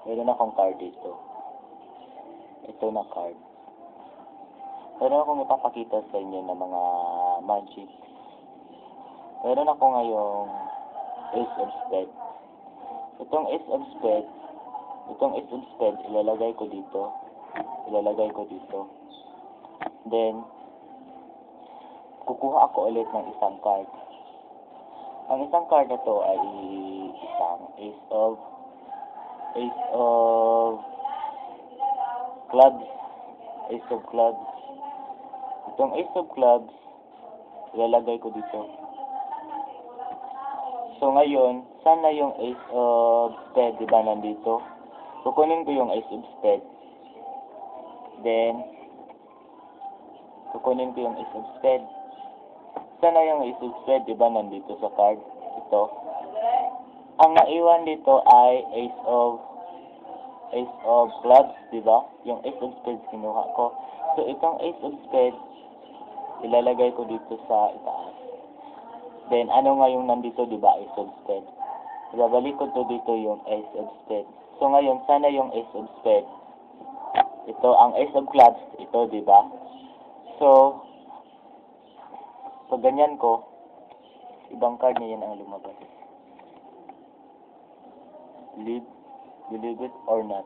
Meron akong card dito. Ito na card. Meron akong ipapakita sa inyo ng mga magic. Meron ako ngayong Ace of Spades. Itong Ace of Spades, ilalagay ko dito. Then, kukuha ako ulit ng isang card. Ang isang card na to ay isang Ace of Clubs. Itong Ace of Clubs, ilalagay ko dito. So ngayon, sana yung Ace of Spades, diba nandito? Kukunin ko yung Ace of Spades. Then, kukunin ko yung Ace of Spades. Sana yung Ace of Spades, diba nandito sa card? Ito. Ang naiwan dito ay Ace of Clubs, diba? Yung Ace of Spades kinuha ko. So itong Ace of Spades, ilalagay ko dito sa itaas. Then, ano nga yung nandito, diba? Ace of Spades. Ibabalik ko to dito yung Ace of Spades. So, ngayon, sana yung Ace of Spades. Ito, ang Ace of Clubs, ito, diba? So, pag ganyan ko, ibang card niya yan ang lumabas. Believe it or not.